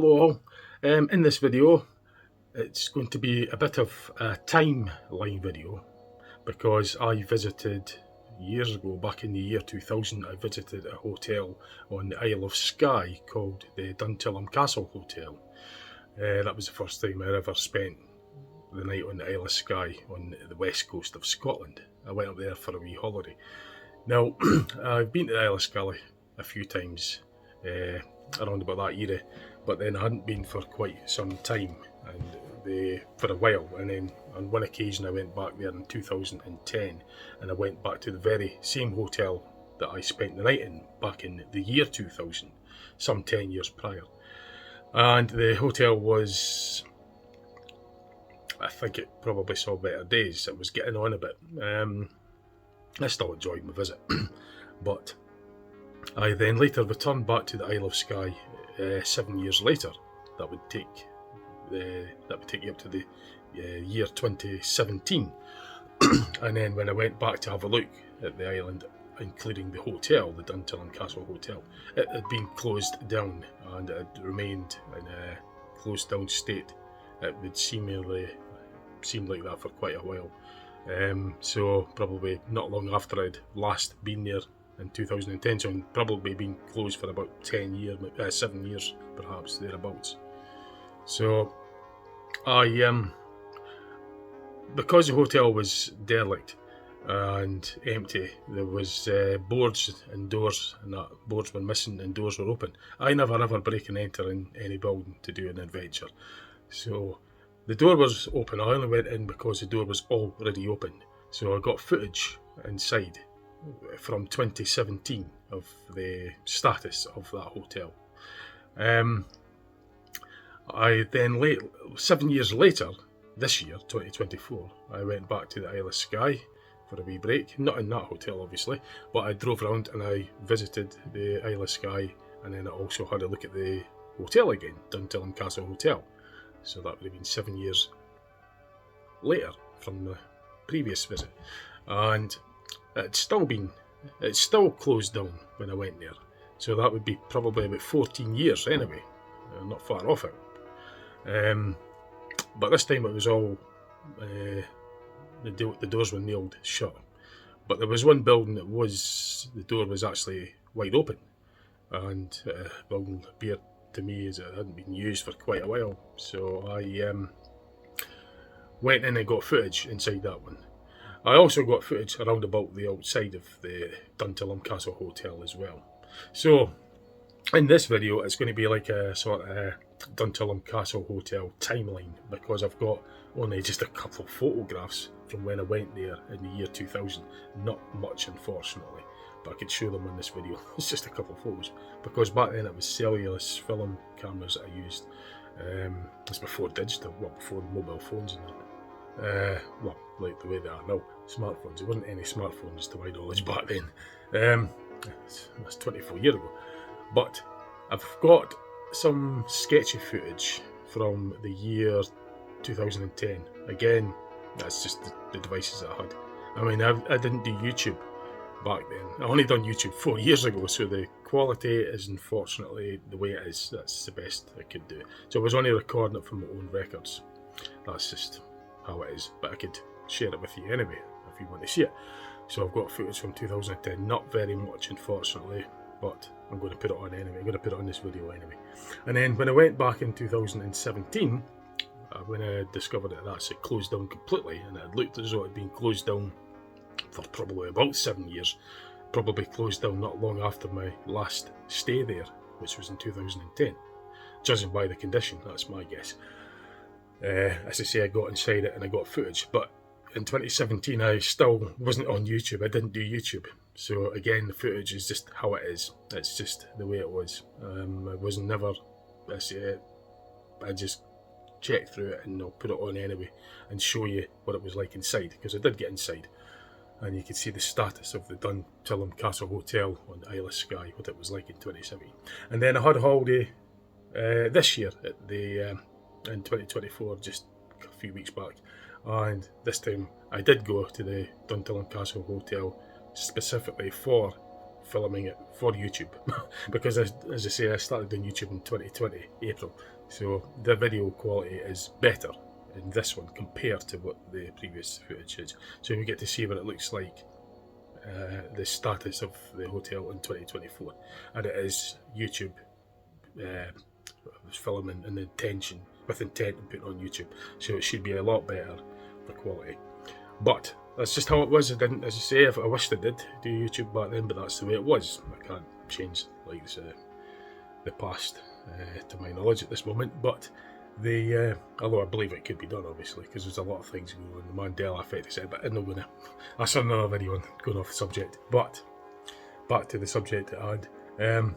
Hello all. In this video, it's going to be a bit of a timeline video because I visited years ago, back in the year 2000, I visited a hotel on the Isle of Skye called the Duntulm Castle Hotel. That was the first time I ever spent the night on the Isle of Skye on the west coast of Scotland. I went up there for a wee holiday. Now, I've been to the Isle of Skye a few times around about that era, but then I hadn't been for quite some time, and for a while, and then on one occasion I went back there in 2010, and I went back to the very same hotel that I spent the night in back in the year 2000, some 10 years prior. And the hotel was, I think it probably saw better days. It was getting on a bit. I still enjoyed my visit, but I then later returned back to the Isle of Skye 7 years later. That would take you up to the year 2017. And then when I went back to have a look at the island, including the hotel, the Duntulm Castle Hotel, it had been closed down and it had remained in a closed down state. It would seem like that for quite a while. So probably not long after I'd last been there in 2010, so I'd probably been closed for about 7 years perhaps, thereabouts. So because the hotel was derelict and empty, there was boards and doors, and that boards were missing and doors were open. I never ever break and enter in any building to do an adventure, so the door was open. I only went in because the door was already open, so I got footage inside from 2017 of the status of that hotel. I then 7 years later, this year, 2024, I went back to the Isle of Skye for a wee break. Not in that hotel, obviously, but I drove around and I visited the Isle of Skye, and then I also had a look at the hotel again, Duntulm Castle Hotel. So that would have been 7 years later from the previous visit, and it's still closed down when I went there. So that would be probably about 14 years anyway, not far off it. But this time it was all, the doors were nailed shut. But there was one building that the door was actually wide open, and the building appeared to me as it hadn't been used for quite a while. So I went in and got footage inside that one. I also got footage around about the outside of the Duntulm Castle Hotel as well. So in this video, it's going to be like a sort of Duntulm Castle Hotel timeline, because I've got only just a couple of photographs from when I went there in the year 2000. Not much, unfortunately, but I could show them in this video. It's just a couple of photos, because back then it was cellular film cameras that I used. It's before digital, before mobile phones and that. Like the way they are now, smartphones. There wasn't any smartphones to my knowledge back then. That's 24 years ago. But I've got some sketchy footage from the year 2010. Again, that's just the devices I had. I mean, I didn't do YouTube back then. I only done YouTube 4 years ago, so the quality is unfortunately the way it is. That's the best I could do. So I was only recording it from my own records. That's just how it is, but I could share it with you anyway if you want to see it. So I've got footage from 2010, not very much unfortunately, but I'm going to put it on anyway. I'm going to put it on this video anyway. And then when I went back in 2017, when I discovered it, it closed down completely, and it looked as though it had been closed down for probably about 7 years. Probably closed down not long after my last stay there, which was in 2010. Judging by the condition, that's my guess. As I say, I got inside it and I got footage, but in 2017 I still wasn't on YouTube. I didn't do YouTube, so again the footage is just how it is. It's just the way it was. I was never, I just checked through it and I'll put it on anyway and show you what it was like inside, because I did get inside and you can see the status of the Duntulm Castle Hotel on the Isle of Skye, what it was like in 2017. And then I had a holiday this year at the in 2024, just a few weeks back, and this time I did go to the Duntulm Castle Hotel specifically for filming it for YouTube because as I say, I started doing YouTube in 2020 April, so the video quality is better in this one compared to what the previous footage is. So we get to see what it looks like, the status of the hotel in 2024, and it is YouTube filming and intention with intent and putting on YouTube, so it should be a lot better for quality. But that's just how it was. I didn't, as I say, I wished I did do YouTube back then, but that's the way it was. I can't change like the past to my knowledge at this moment. But although I believe it could be done, obviously, because there's a lot of things going on. The Mandela effect, etc. But I'm not gonna. That's another video on going off the subject. But back to the subject at hand.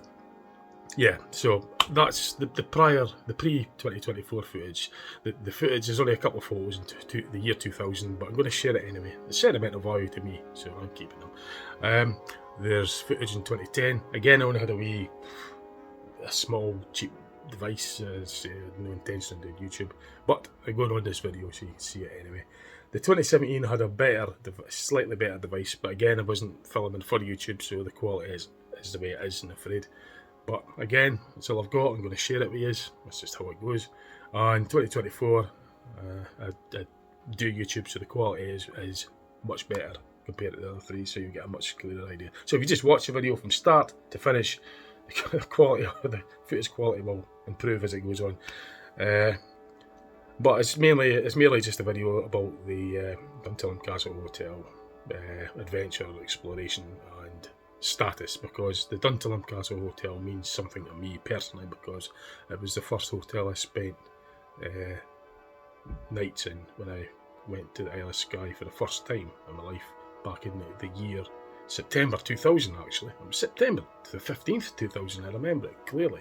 Yeah, so that's the pre-2024 footage. The footage is only a couple of photos in the year 2000, but I'm going to share it anyway. It's sentimental value to me, so I'm keeping them. There's footage in 2010. Again, I only had a small, cheap device. No intention of doing YouTube, but I'm going on this video so you can see it anyway. The 2017 had a slightly better device, but again, I wasn't filming for YouTube, so the quality is the way it is, I'm afraid. But again, that's all I've got. I'm going to share it with you. That's just how it goes. And 2024, I do YouTube, so the quality is much better compared to the other three, so you get a much clearer idea. So if you just watch the video from start to finish, the quality, the footage quality will improve as it goes on. But it's merely just a video about the Duntulm Castle Hotel adventure, exploration, and status, because the Duntulm Castle Hotel means something to me personally, because it was the first hotel I spent nights in when I went to the Isle of Skye for the first time in my life back in the year September 2000. Actually, it was September the 15th 2000. I remember it clearly.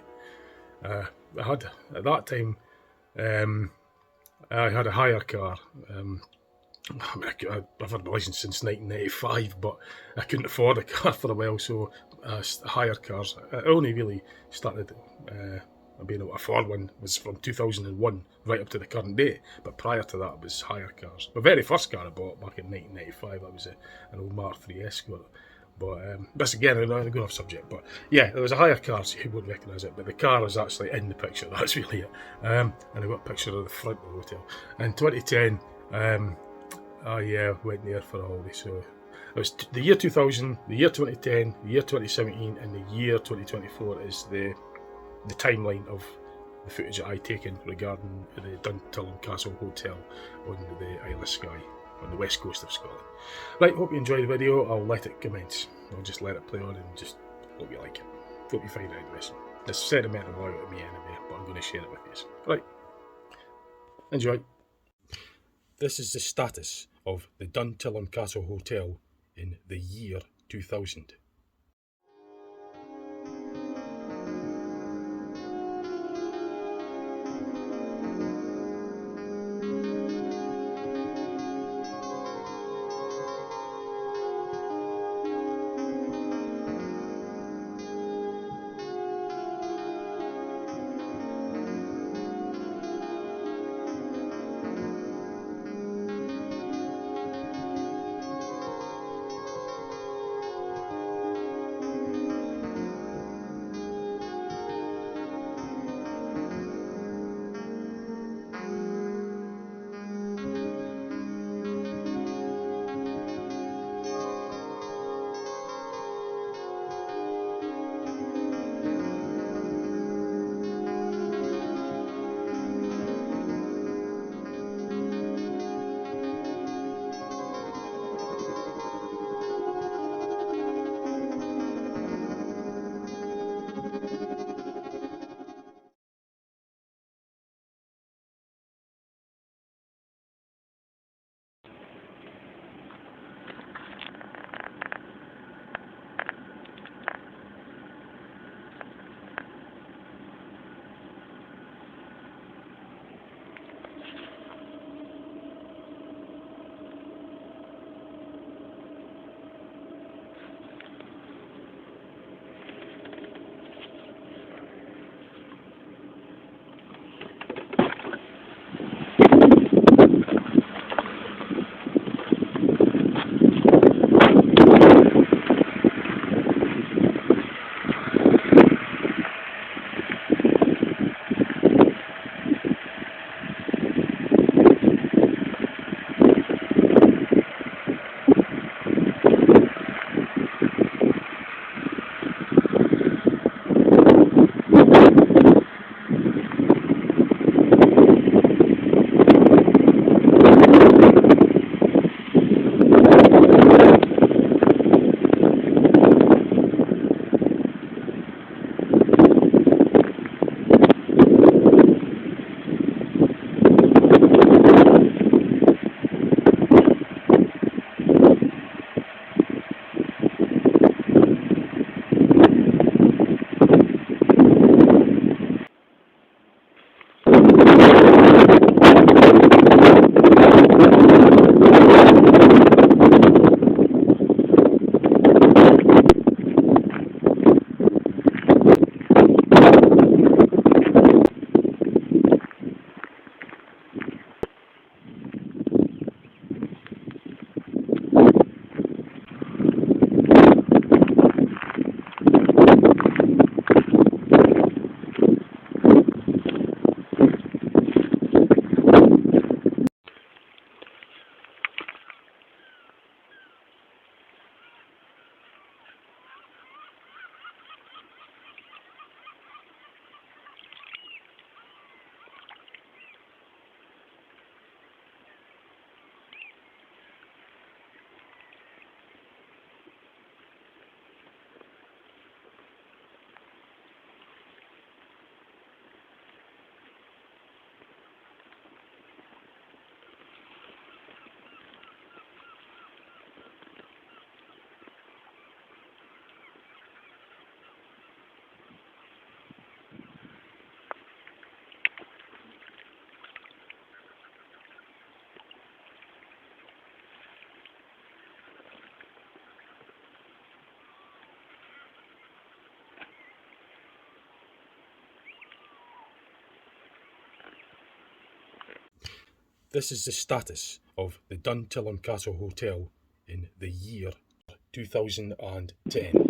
I had at that time I had a hire car. I've had my licence since 1995, but I couldn't afford a car for a while, so hire cars. I only really started being able to afford one was from 2001 right up to the current date, but prior to that it was hire cars. My very first car I bought back in 1995, that was an old Mark III Escort. But that's again, I'm going off subject, but yeah, there was a hire car, so you wouldn't recognise it, but the car is actually in the picture, that's really it. And I've got a picture of the front of the hotel. In 2010, I went there for a holiday, so it was the year 2000, the year 2010, the year 2017, and the year 2024 is the timeline of the footage that I've taken regarding the Duntulm Castle Hotel on the Isle of Skye, on the west coast of Scotland. Right, hope you enjoy the video. I'll let it commence. I'll just let it play on and just hope you like it. Hope you find it interesting. It's sentimental value to me anyway, but I'm going to share it with you. Right, enjoy. This is the status of the Duntulm Castle Hotel in the year 2000. This is the status of the Duntulm Castle Hotel in the year 2010.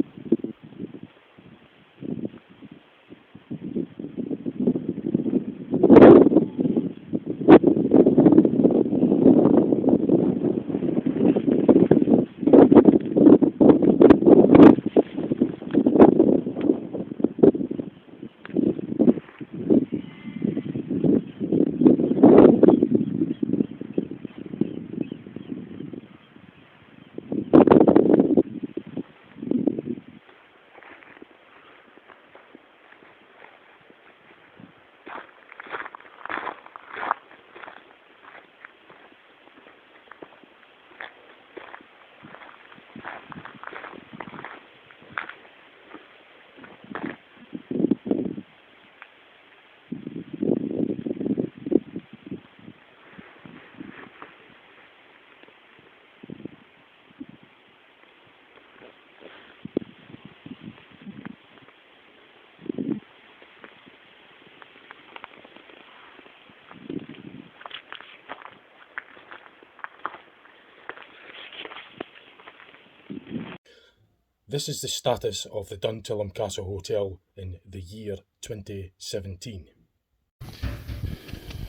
This is the status of the Duntulm Castle Hotel in the year 2017.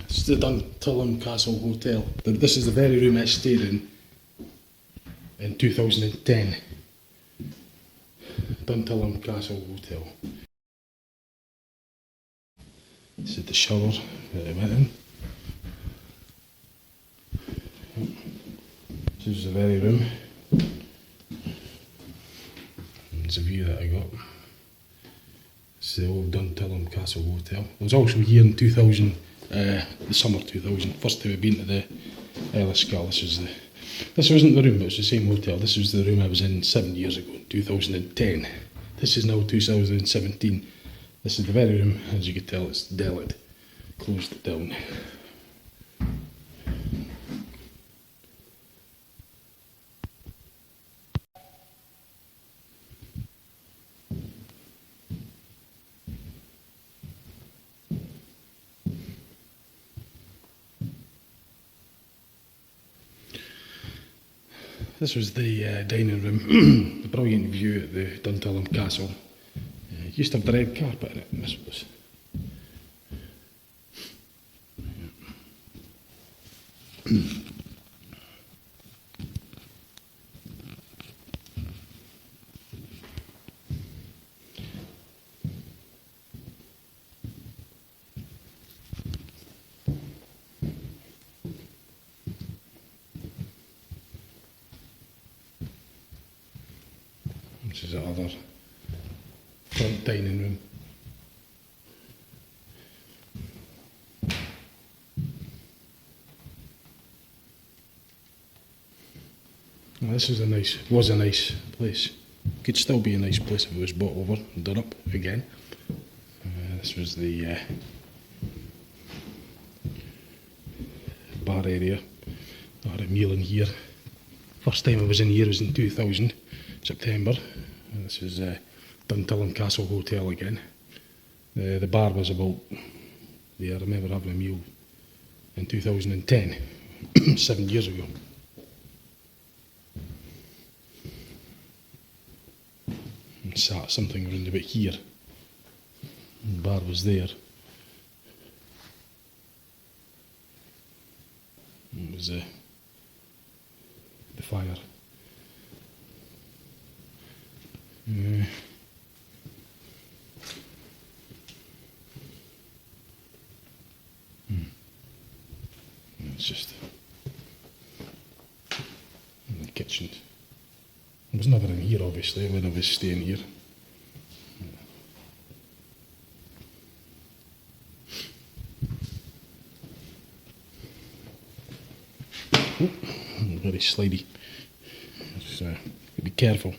This is the Duntulm Castle Hotel. This is the very room I stayed in 2010. Duntulm Castle Hotel. This is the shower that I went in. This is the very room. It's a view that I got. It's the old Duntulm Castle Hotel. I was also here in 2000, the summer 2000. First time I've been to the Isle of Skye. This wasn't the room, but it was the same hotel. This was the room I was in 7 years ago, in 2010. This is now 2017. This is the very room. As you can tell, it's derelict. Closed it down. This was the dining room, the brilliant view at the Duntulm Castle. It used to have the red carpet in it, and this was. This is the other front dining room. Well, this was a nice place. Could still be a nice place if it was bought over and done up again. This was the bar area. I had a meal in here. First time I was in here was in 2000, September. This is Duntulm Castle Hotel again. The bar was about there. I remember having a meal in 2010, 7 years ago. And sat something around about here. The bar was there. It was the fire. It's just the kitchen. I was never in here, obviously, when I was staying here. Very slidey. So, be careful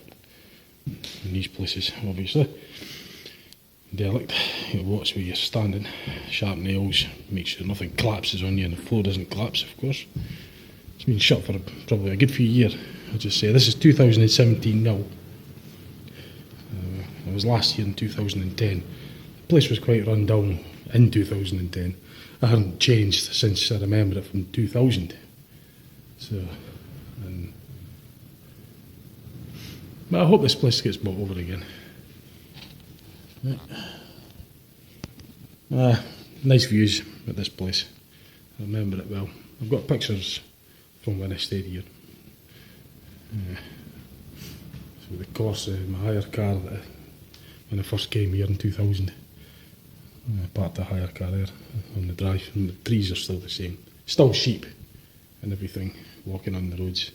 in these places, obviously. Derelict, you watch where you're standing, sharp nails, make sure nothing collapses on you and the floor doesn't collapse, of course. It's been shut for probably a good few years, I'll just say. This is 2017 now. It was last year in 2010. The place was quite run down in 2010. I haven't changed since I remember it from 2000. So, but I hope this place gets bought over again. Right. Nice views at this place. I remember it well. I've got pictures from when I stayed here. So the Corsa, my hire car that when I first came here in 2000. I parked the hire car there on the drive, and the trees are still the same. Still sheep and everything walking on the roads.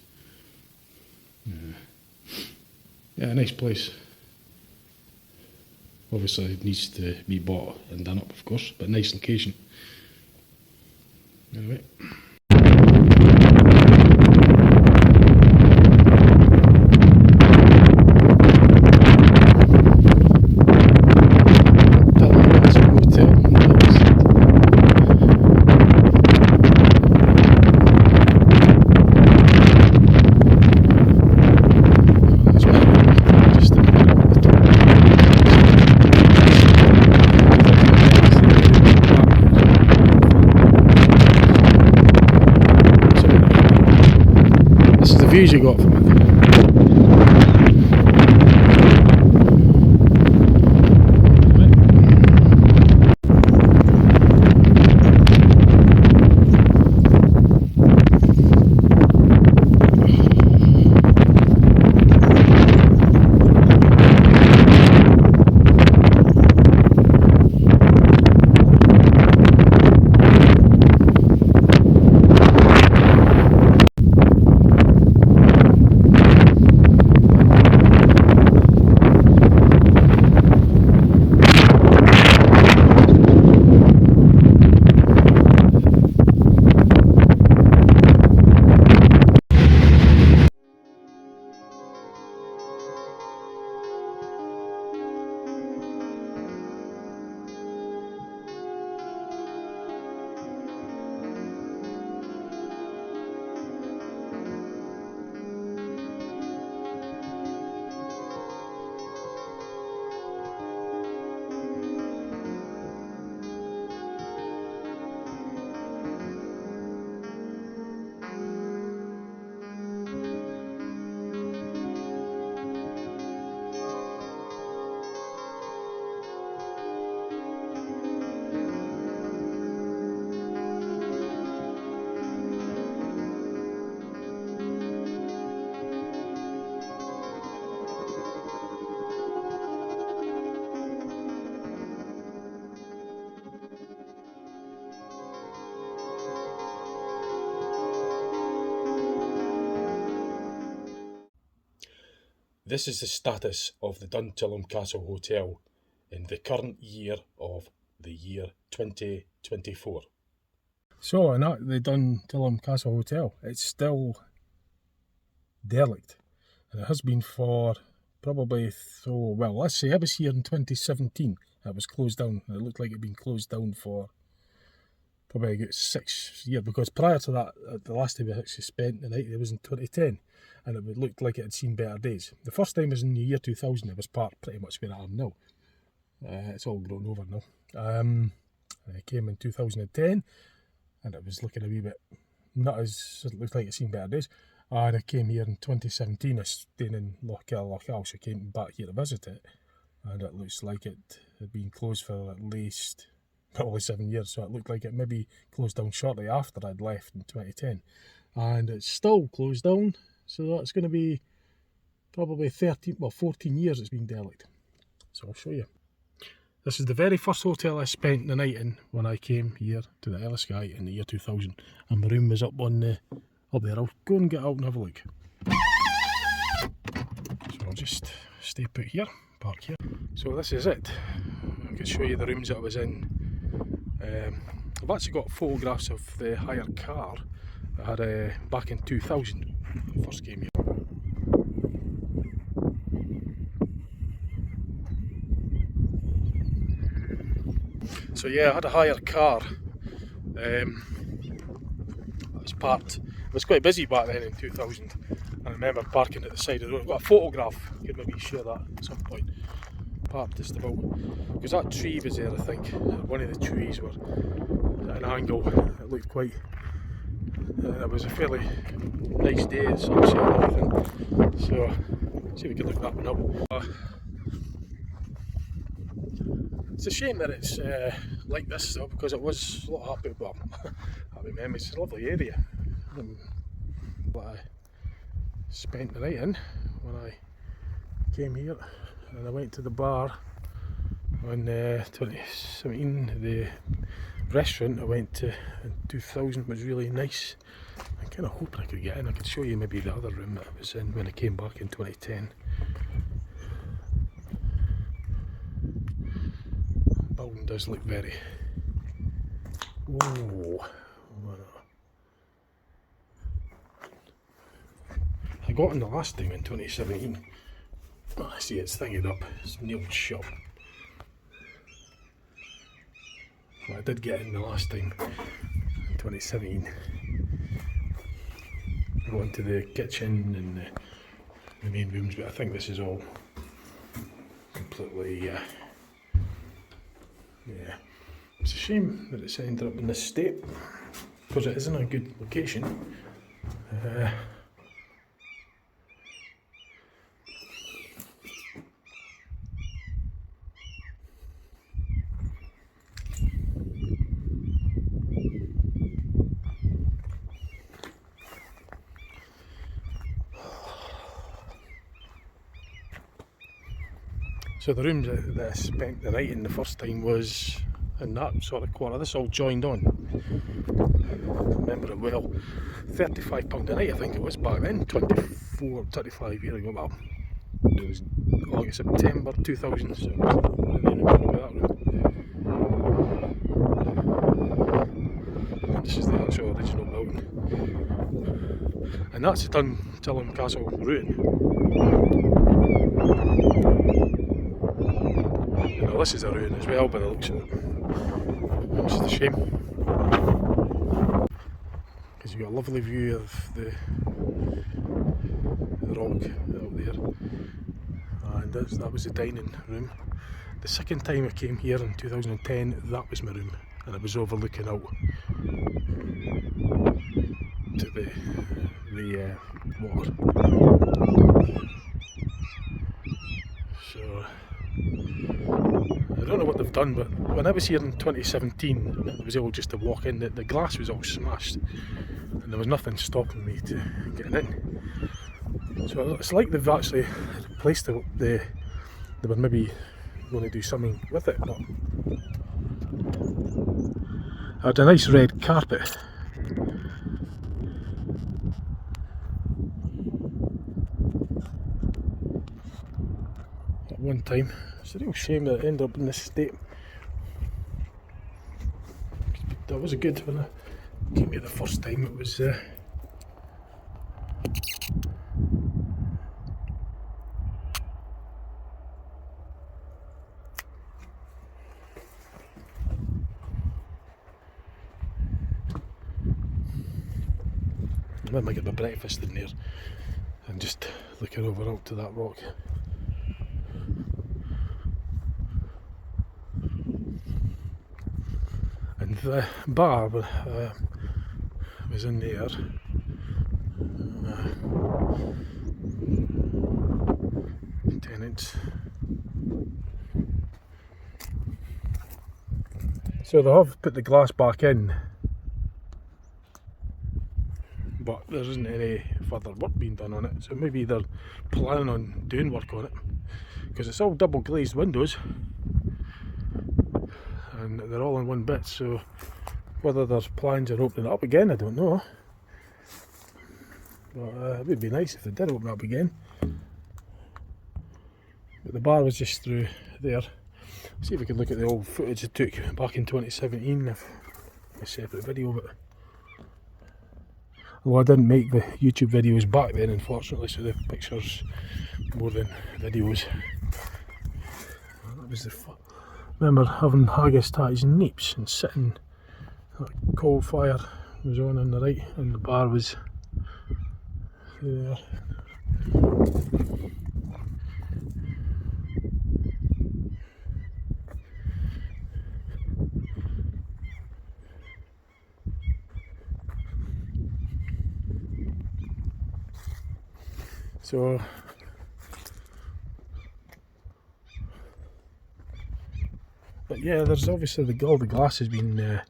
Yeah, nice place. Obviously it needs to be bought and done up, of course, but nice location. Anyway. Duntulm Castle Hotel. This is the views you got from it. This is the status of the Duntulm Castle Hotel in the current year of the year 2024. So, and at the Duntulm Castle Hotel, it's still derelict. And it has been for probably, well, let's say I was here in 2017. It was closed down. It looked like it had been closed down for probably a good 6 years, because prior to that, the last time I actually spent the night, it was in 2010. And it looked like it had seen better days. The first time was in the year 2000. It was parked pretty much where I am now. It's all grown over now. I came in 2010, and it was looking a wee bit not as, it looked like it seen better days. And I came here in 2017. I stayed in Loch so I came back here to visit it, and it looks like it had been closed for at least probably 7 years. So it looked like it maybe closed down shortly after I'd left in 2010, and it's still closed down. So that's going to be probably 14 years it's been derelict. So I'll show you. This is the very first hotel I spent the night in when I came here to the Isle of Skye in the year 2000. And my room was up there. I'll go and get out and have a look. So I'll just stay put here, park here. So this is it. I can show you the rooms that I was in. I've actually got photographs of the hire car I had back in 2000 when I first came here. So yeah, I had a hire car. It was parked. It was quite busy back then in 2000. I remember parking at the side of the road. I've got a photograph. I could maybe share that at some point. Parked just about, because that tree was there, I think. One of the trees were at an angle. It looked quite. It was a fairly nice day at sunset and everything. So see if we can look that one up. It's a shame that it's like this though, because it was a lot happy. Well, happy memories. It's a lovely area. That I spent the night in when I came here, and I went to the bar in 2017. The restaurant I went to in 2000 was really nice. I'm kind of hoping I could get in. I could show you maybe the other room that I was in when I came back in 2010. The building does look very. Whoa. I got in the last time in 2017. Oh, I see it's thingied up. It's an old shop. Well, I did get in the last time in 2017. I got into the kitchen and the main rooms, but I think this is all completely. Yeah. It's a shame that it's ended up in this state because it isn't a good location. So the rooms that I spent the night in the first time was in that sort of quarter. This all joined on. I remember it well. £35 a night I think it was back then, 35 years ago. Well, it was August, September 2000, so I remember that room. This is the actual original building. And that's the Duntulm Castle ruin. Well, this is a ruin as well by the looks of it, which is a shame, because you've got a lovely view of the rock out there, and that was the dining room. The second time I came here in 2010, that was my room, and it was overlooking out to the water. So I don't know what they've done, but when I was here in 2017, I was able just to walk in. The glass was all smashed, and there was nothing stopping me to getting in. So it's like they've actually replaced it. They were maybe going to do something with it. But I had a nice red carpet. At one time. It's a real shame that it ended up in this state. That was a good when I came here the first time. It was I might get my breakfast in there and just looking over out to that rock. And the bar was in there. Tenants. So they have put the glass back in, but there isn't any further work being done on it. So maybe they're planning on doing work on it, because it's all double glazed windows. And they're all in one bit, so whether there's plans on opening it up again, I don't know. But it would be nice if they did open it up again. But the bar was just through there. See if we can look at the old footage I took back in 2017, if a separate video of it. Although I didn't make the YouTube videos back then, unfortunately, so the pictures more than videos. That was the fun. Remember having haggis ties and neeps and sitting. That coal fire was on the right, and the bar was there. So but yeah, there's obviously all the glass has been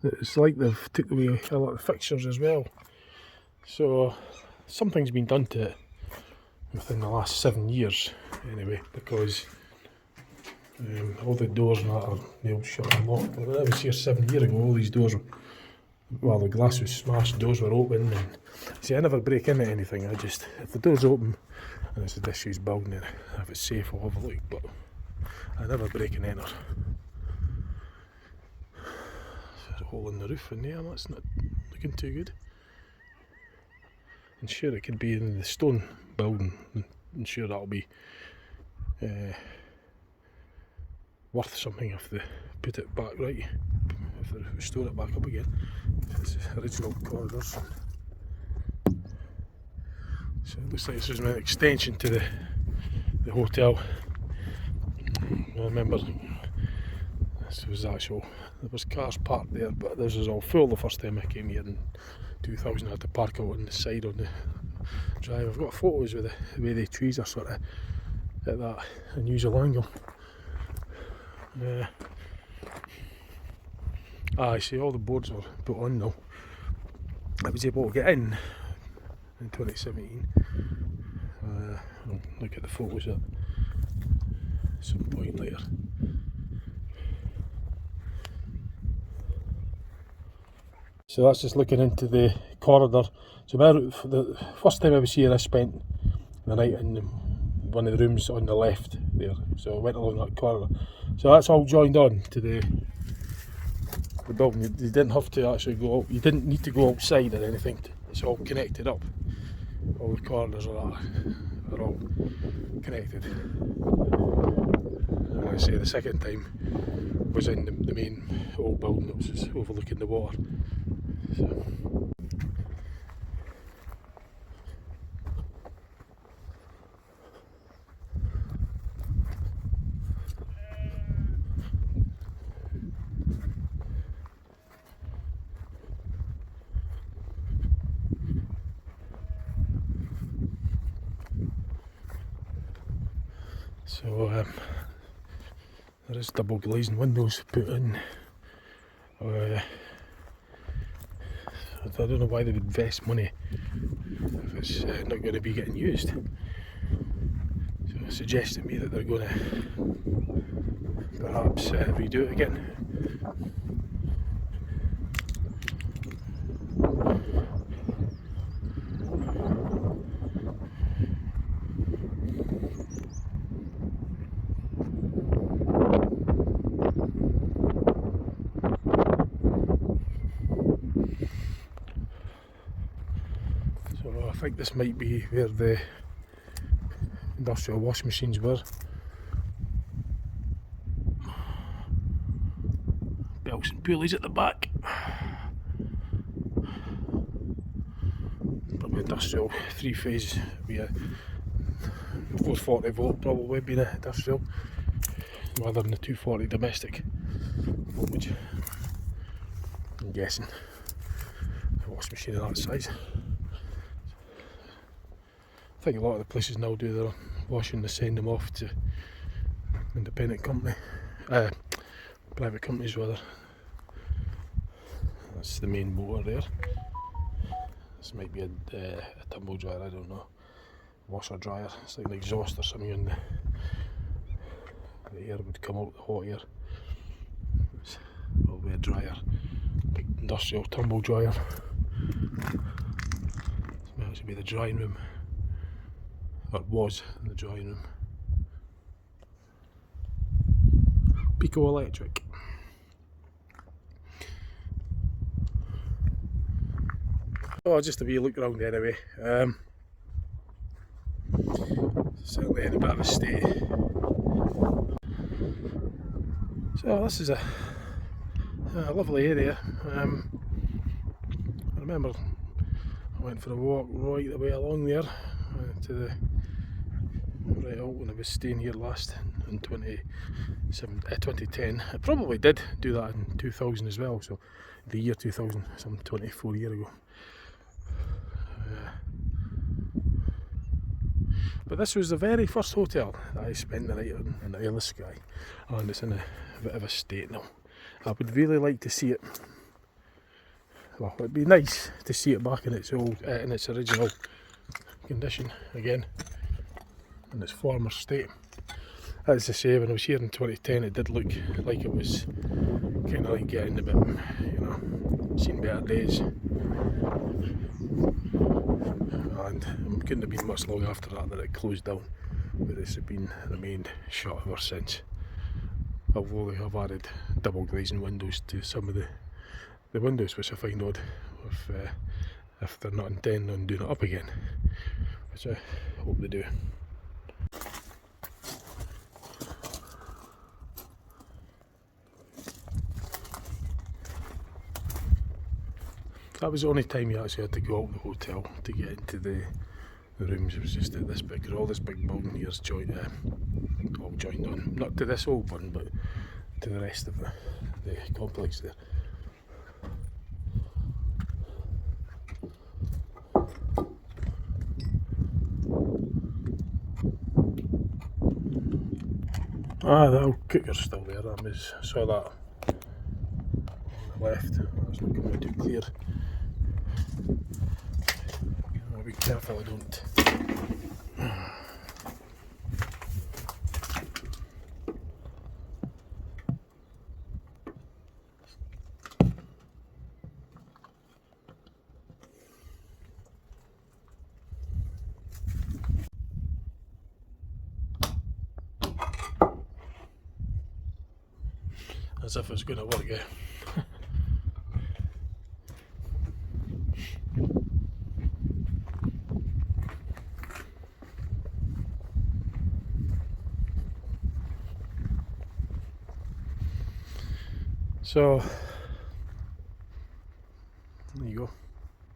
it's like they've took away a lot of fixtures as well, so something's been done to it within the last 7 years anyway, because all the doors and that are nailed shut and locked. When I was here 7 years ago, all these doors were, well, the glass was smashed, doors were open, and see, I never break into anything. I just, if the door's open and it's a disused building and if it's safe, I'll have a look, but I never break and enter. There's a hole in the roof in there, that's not looking too good. And sure, it could be in the stone building, and sure that'll be worth something if they put it back right, if they restore it back up again. It's original corridors. So it looks like this is an extension to the hotel. I remember this was actual, there was cars parked there, but this was all full the first time I came here in 2000. I had to park out on the side on the drive. I've got photos with the way the trees are sort of at that unusual angle. I see all the boards were put on now. I was able to get in 2017. I'll look at the photos at some point later. So that's just looking into the corridor. So the first time I was here, I spent the night in one of the rooms on the left there. So I went along that corridor. So that's all joined on to the building. You didn't have to actually go out, you didn't need to go outside or anything. It's all connected up. All the corridors are all connected. And like I say, the second time was in the main old building that was just overlooking the water. So there is double glazing windows put in. I don't know why they would invest money if it's not going to be getting used. So it suggests to me that they're going to perhaps redo it again. I think this might be where the industrial washing machines were. Belts and pulleys at the back. Probably industrial 3-phase, be a 440 volt probably being an industrial, rather than the 240 domestic voltage. I'm guessing a washing machine of that size. I think a lot of the places now do their washing, they send them off to independent company, private companies rather. That's the main motor there. This might be a tumble dryer, I don't know. Washer dryer, it's like an exhaust or something, and the air would come out, the hot air. It's probably a dryer, big industrial tumble dryer. This might actually be the drying room. Or was in the drawing room. Pico Electric. Oh, just a wee look around anyway. Certainly in a bit of a state. So this is a lovely area. I remember I went for a walk right the way along there to the right out when I was staying here last in 2010. I probably did do that in 2000 as well, so the year 2000, some 24 years ago. But this was the very first hotel that I spent the night in the Isle of Skye, and it's in a bit of a state now. I would really like to see it. Well, it'd be nice to see it back in its original condition again, in its former state. As I say, when I was here in 2010, it did look like it was kind of like getting a bit, seen better days. And it couldn't have been much long after that it closed down, but it's remained shut ever since. Although they have added double glazing windows to some of the windows, which I find odd if they're not intending on doing it up again, which I hope they do. That was the only time you actually had to go out of the hotel to get into the rooms. It was just at this big, all this big building here's all joined on. Not to this old one, but to the rest of the complex there. Ah, the old cooker's still there. I saw that on the left. That's not coming too clear. I'll be careful I don't. As if it's going to work, So, there you go.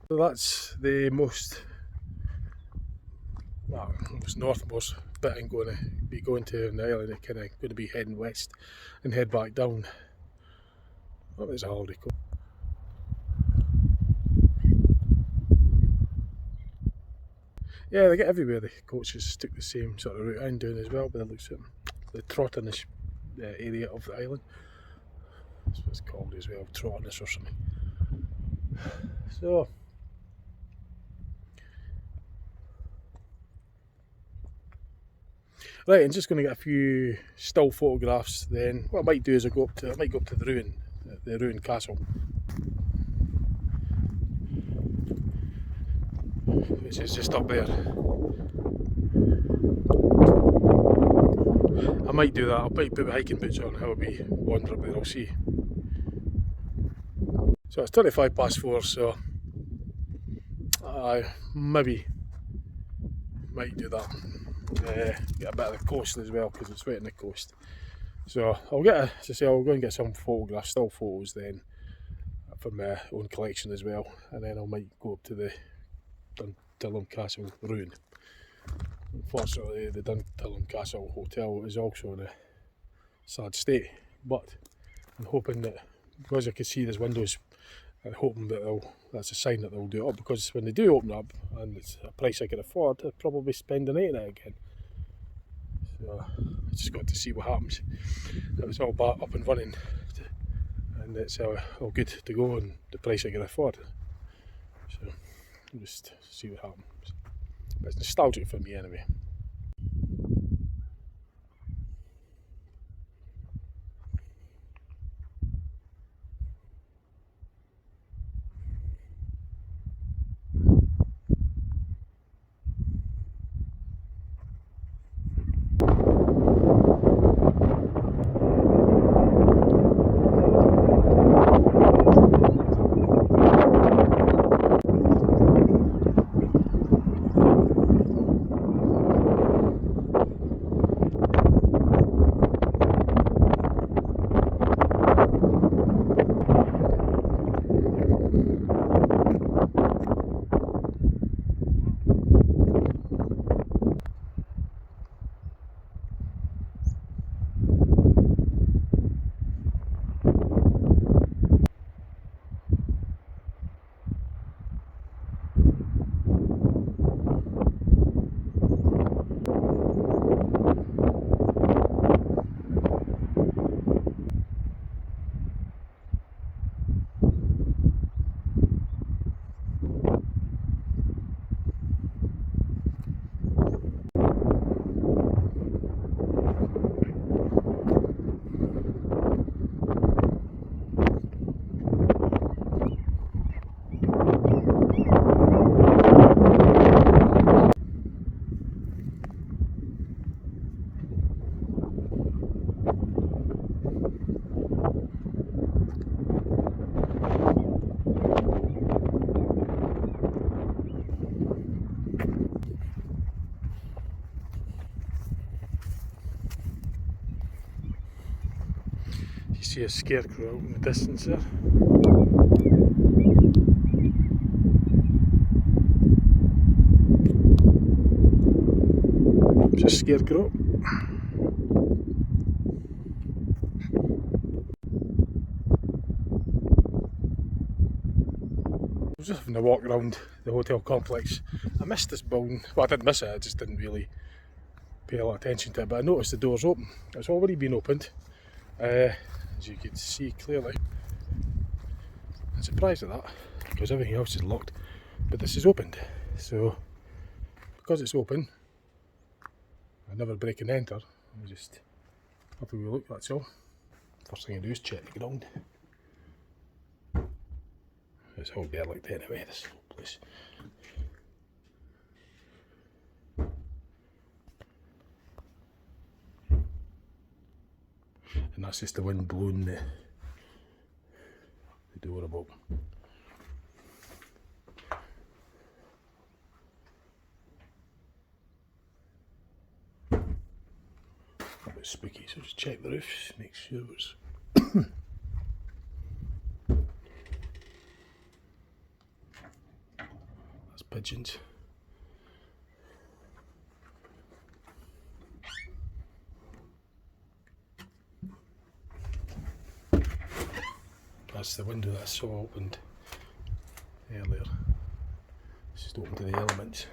So that's the most northmost bit I'm going to be going to on the island. I'm kind of going to be heading west and head back down. Oh, there's a holiday coach. Yeah, they get everywhere. The coaches took the same sort of route I'm doing as well, but it looks at the Trotternish area of the island. That's what it's called as well, Trotternish or something. So, right, I'm just going to get a few still photographs. Then what I might do is I might go up to the ruined castle, which is just up there. I might do that. I'll probably put my hiking boots on. I'll be wandering there. I'll see. So it's 4:25, so I maybe might do that. Get a bit of the coast as well, because it's wet on the coast. So I'll go and get some photographs, still photos then, from my own collection as well, and then I might go up to the Duntulm Castle ruin. Unfortunately, the Duntulm Castle Hotel is also in a sad state, but I'm hoping that, because I can see there's windows, I'm hoping that that's a sign that they'll do it up, because when they do open up and it's a price I can afford, I'll probably spend a night in it again. So I just got to see what happens. It was all back up and running, and it's all good to go and the price I can afford. So I'll just see what happens. But it's nostalgic for me anyway. see a scarecrow out in the distance there. It's a scarecrow. I was just having a walk around the hotel complex. I missed this building. Well, I didn't miss it, I just didn't really pay a lot of attention to it, but I noticed the doors open. It's already been opened, as you can see clearly. I'm surprised at that, because everything else is locked, but this is opened. So, because it's open, I never break and enter. I just have a wee look, that's all. First thing I do is check the ground. It's all derelict anyway, this whole place. And that's just the wind blowing the door about. A bit spooky, so just check the roofs, make sure it's that's pigeons. That's the window that I saw opened earlier. It's just open to the elements.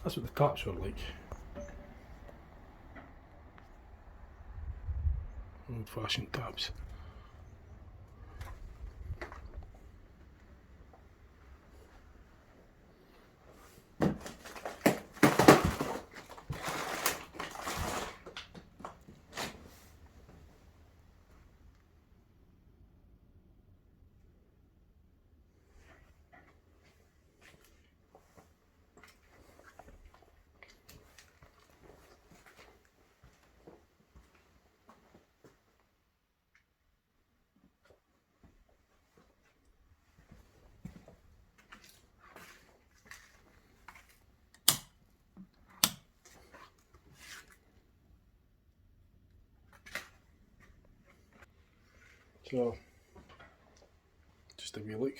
That's what the taps were like. Old-fashioned taps. So, just a wee look,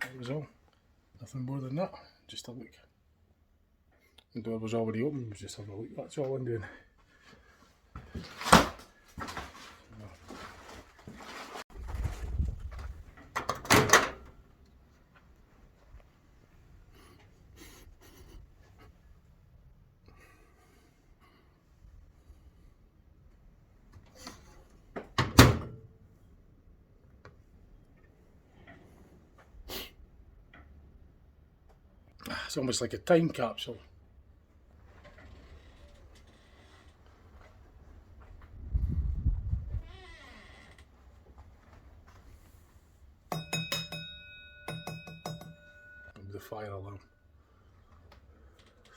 that was all. Nothing more than that, just a look. The door was already open, was just having a look, that's all I'm doing. It's almost like a time capsule. With the fire alarm.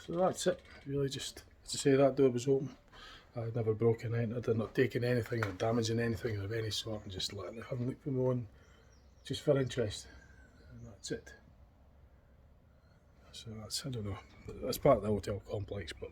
So that's it, really, just to say that door was open. I'd never broken entered, I'd not taken anything or damaging anything of any sort, and just letting it have a look for my own, just for interest. And that's it. So that's, I don't know, that's part of the hotel complex, but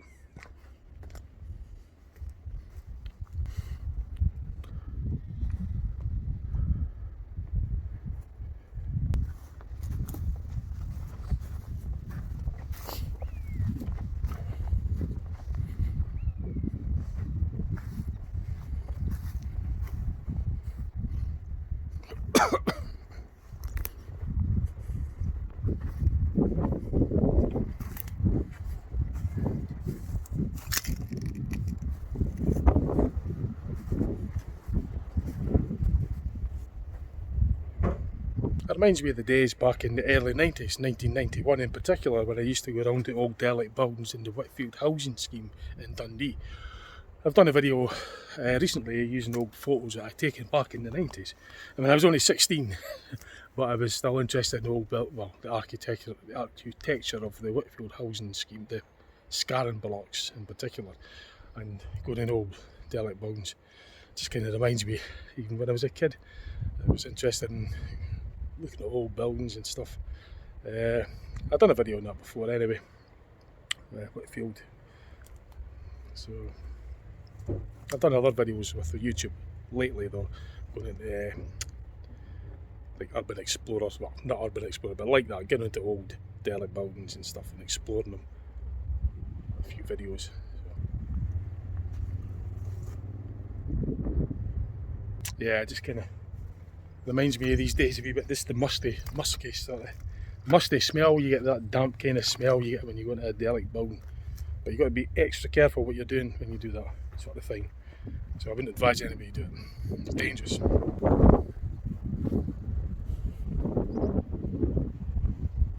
it reminds me of the days back in the early 90s, 1991 in particular, when I used to go around to old derelict buildings in the Whitfield housing scheme in Dundee. I've done a video recently using old photos that I'd taken back in the 90s. I mean, I was only 16, but I was still interested in old, the architecture of the Whitfield housing scheme, the Scarron blocks in particular. and going in old derelict buildings just kind of reminds me, even when I was a kid, I was interested in looking at old buildings and stuff. I've done a video on that before anyway, Whitfield. So I've done other videos with the YouTube lately though, going into like urban explorers, well not urban explorer, but like that, getting into old derelict buildings and stuff and exploring them. A few videos. Yeah, it just kind of reminds me of these days a wee bit. This is the musky sort of musty smell. You get that damp kind of smell you get when you go into a derelict building. But you've got to be extra careful what you're doing when you do that sort of thing. So I wouldn't advise anybody to do it. It's dangerous.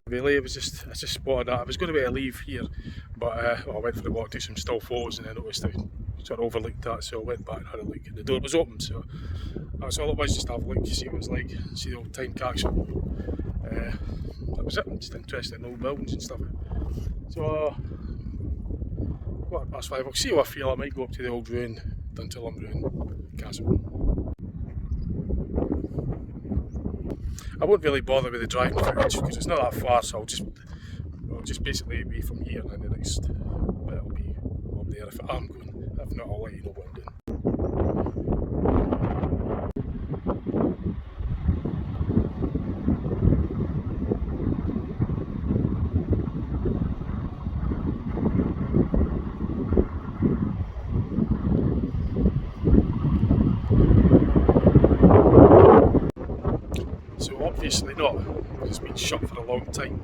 Really, I just spotted that. I was going to be able to leave here, but I went for a walk to some still photos and I noticed I sort of overlooked that, so I went back and had a look. The door was open, so that's all it was, just have a look to see what it was like, see the old time castle. That was it. I'm just interested in old buildings and stuff. So, 5:15. I'll see how I feel. I might go up to the old Duntulm Castle. I won't really bother with the driving footage because it's not that far, so I'll just basically be from here, and then the next bit will be up there if I'm going. If not, I'll let you know what I'm doing. So obviously not, because it's been shut for a long time.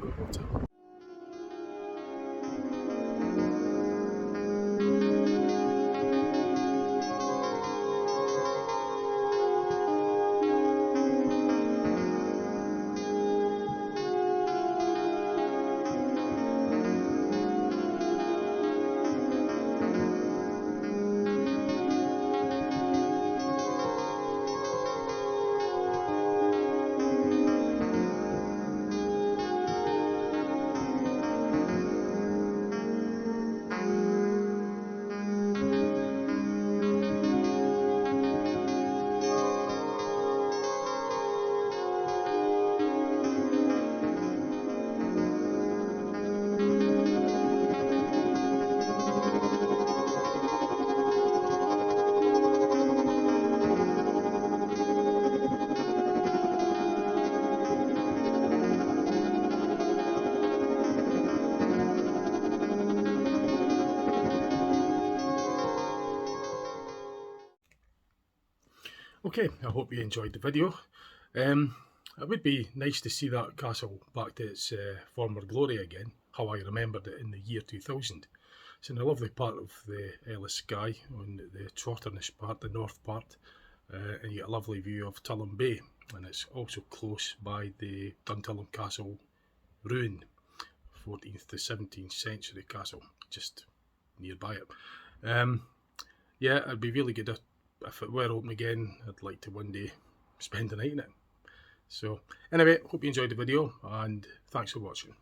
Okay, I hope you enjoyed the video. It would be nice to see that castle back to its former glory again, how I remembered it in the year 2000. It's in a lovely part of the Isle of Skye, on the Trotterness part, the north part, and you get a lovely view of Tullum Bay, and it's also close by the Duntulm Castle ruin, 14th to 17th century castle, just nearby it. Yeah, it'd be really good if it were open again. I'd like to one day spend the night in it. So anyway, hope you enjoyed the video and thanks for watching.